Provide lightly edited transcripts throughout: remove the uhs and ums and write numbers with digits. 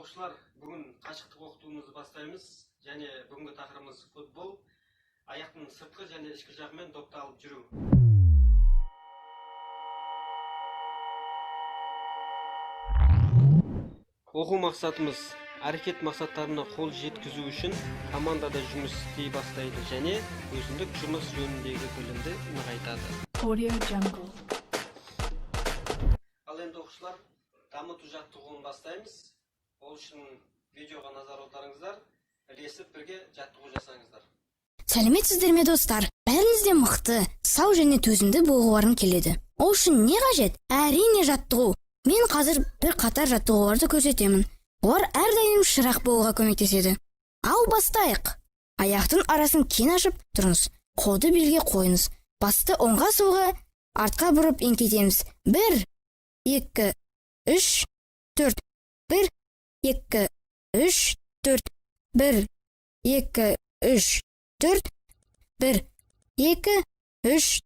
оқушылар, бүгін қашықтық оқытуымызды бастаймыз. Және бүгінгі тақырыбымыз футбол. Аяқтың сыртқы және ішкі жағымен допты алып жүру. Оқу мақсатымыз әрекет мақсаттарына қол жеткізу үшін командада жұмыс істей бастайды және өзіндік жұмыс жөніндегі білімді нығайтады. Audio Jungle. Ал енді оқушылар, дамыту жаттығуын бастаймыз. Ол үшін видеоға назар аударыңыздар, ілесіп бірге жаттығу жасаңыздар. Сәлеметсіздер ме достар? Бәріңіз де мықты, сау және төзімді болғыларың келеді. Ол үшін не қажет? Әрине жаттығу. Мен қазір бір қатар жаттығуларды көрсетемін. Олар әрдайым шырақ болуға көмектеседі. Ал бастайық. Аяқтың арасын кең ашып тұрыңыз. Қолды белге қойыңыз. Басты оңға солға, артқа бұрып еңкейтеміз. 1, 2, 3, 4. 1, 2, 3, 4. 1, 2, 3, 4. 1, 2, 3,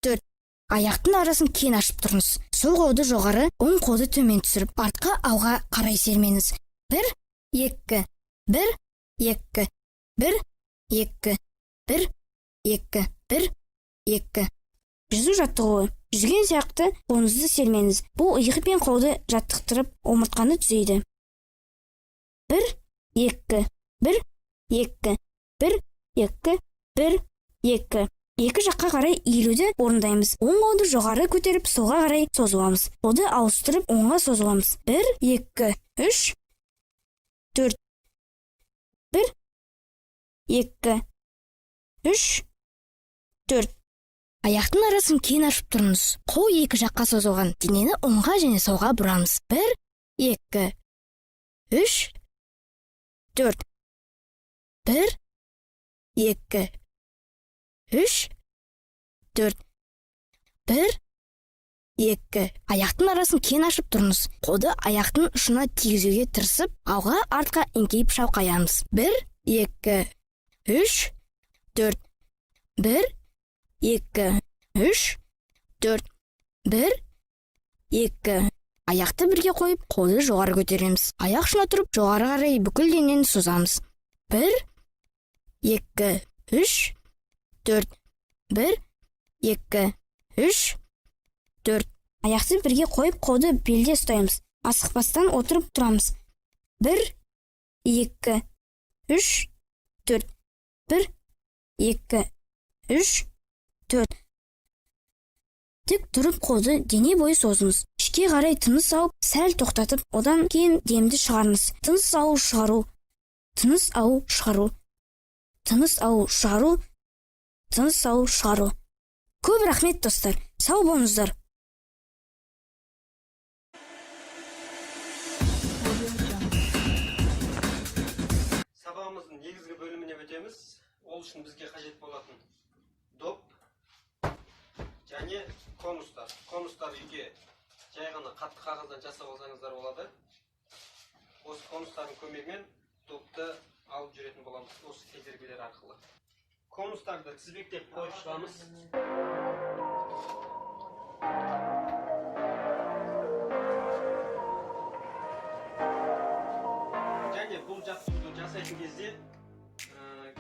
4. Аяқтың арасын кең ашып тұрыңыз. Сол қолды жоғары, оң қолды төмен түсіріп, артқа алға қарай сермеңіз. 1, 2, 1, 2, 1, 2, 1, 2, 1, 2. Жүзу жаттығуы. Жүзген сияқты қолыңызды сермеңіз. Бұл иығы пен қолды жаттықтырып, омыртқаны түзейді. 1, 2, 1, 2, 1, 2, 1, 2. Екі жаққа қарай иілуді орындаймыз. Оң қолды жоғары көтеріп, солға қарай созыламыз. Қолды ауыстырып, оңға созыламыз. 1, 2, 3, 4. 1, 2, 3, 4. Аяқтың арасын кең ашып тұрыңыз. Қол екі жаққа созылған. Денені оңға және солға бұрамыз. 1, 2, 3, 4. 1, 2, 3, 4. 1, 2. Аяқтың арасын кең ашып тұрыңыз. Қолды аяқтың ұшына тигізуге тырысып, алға артқа еңкейіп шалқаямыз. 1, 2, 3, 4. 1, 2, 3, 4. 1, 2. Аяқты бірге қойып, қолды жоғары көтереміз. Аяқ ұшына тұрып, жоғары қарай бүкіл денені созамыз. 1, 2, 3, 4. 1, 2, 3, 4. Аяқты бірге қойып, қолды белде ұстаймыз. Асықпастан отырып тұрамыз. 1, 2, 3, 4. 1, 2, 3, 4. Тік тұрып қолды дене бойы созыңыз. Ішке қарай тыныс алып, сәл тоқтатып, одан кейін демді шығарыңыз. Тыныс алу, шығару. Тыныс алу, шығару. Тыныс алу, шығару. Тыныс алу, шығару. Көп рахмет достар. Сау болыңыздар. Сабағымыздың негізгі бөліміне өтеміз. Ол үшін бізге қажет болатын доп және конустар. Конустар үйге жай ғана қатты қағаздан жасап алсаңыздар болады. Осы конустардың көмегімен допты алып жүретін боламыз. Осы кедергілер арқылы. Конустарды тізбектеп қойып шығамыз. Және бұл жаттығуды жасайтын кезде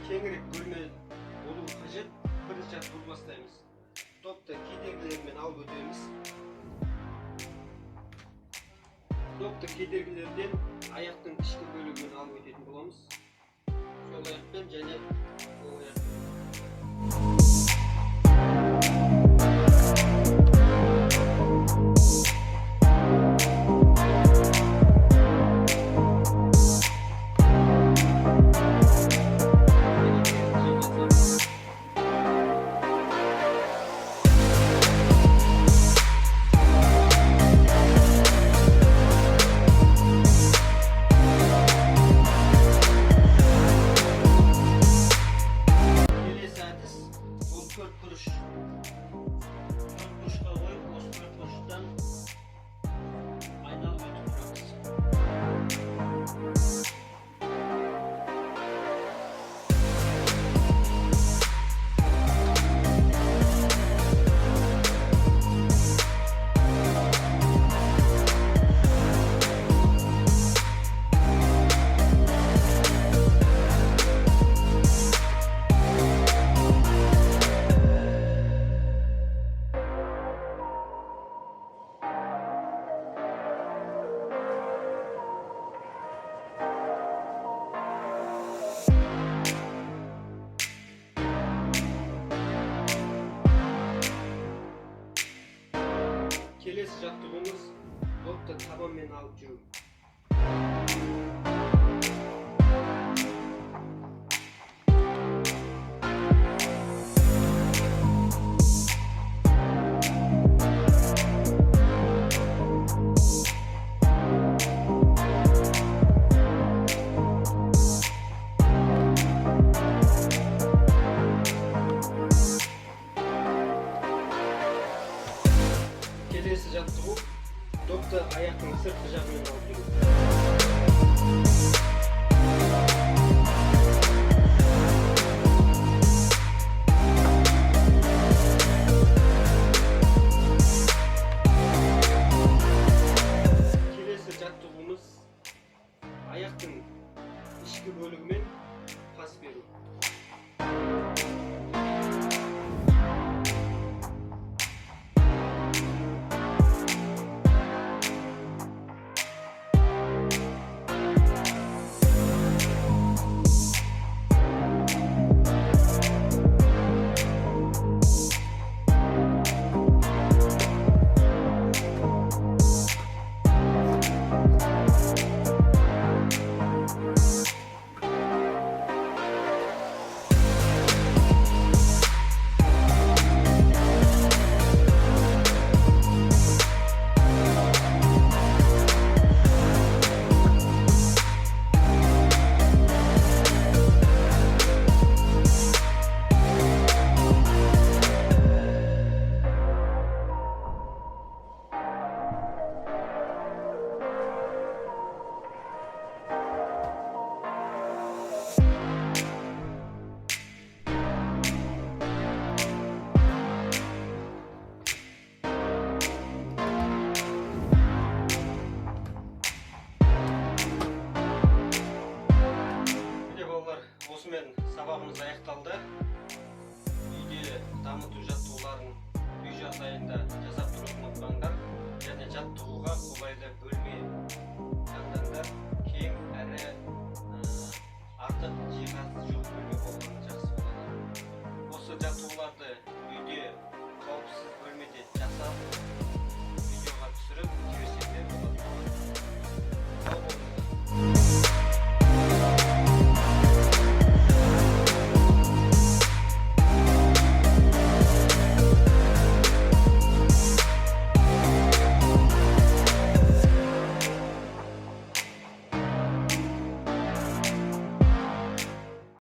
кеңірек бөлме болу қажет. Бірінші жаттығуды бастаймыз. Допты кедергілермен алып өтеміз. Допты кедергілерден аяқтың ішкі бөлігімен алып өтетін боламыз. Сол аяқпен және ол аяқпен. жаттығуымыз допты табанмен алып жүру. Келесі жаттығу допты аяқтың сыртқы жағымен алып жүру. Келесі жаттығуымыз аяқтың ішкі бөлігімен пас беру. Осымен сабағымыз аяқталды. Үйде дамыту жаттығуларын үй жағдайында жасап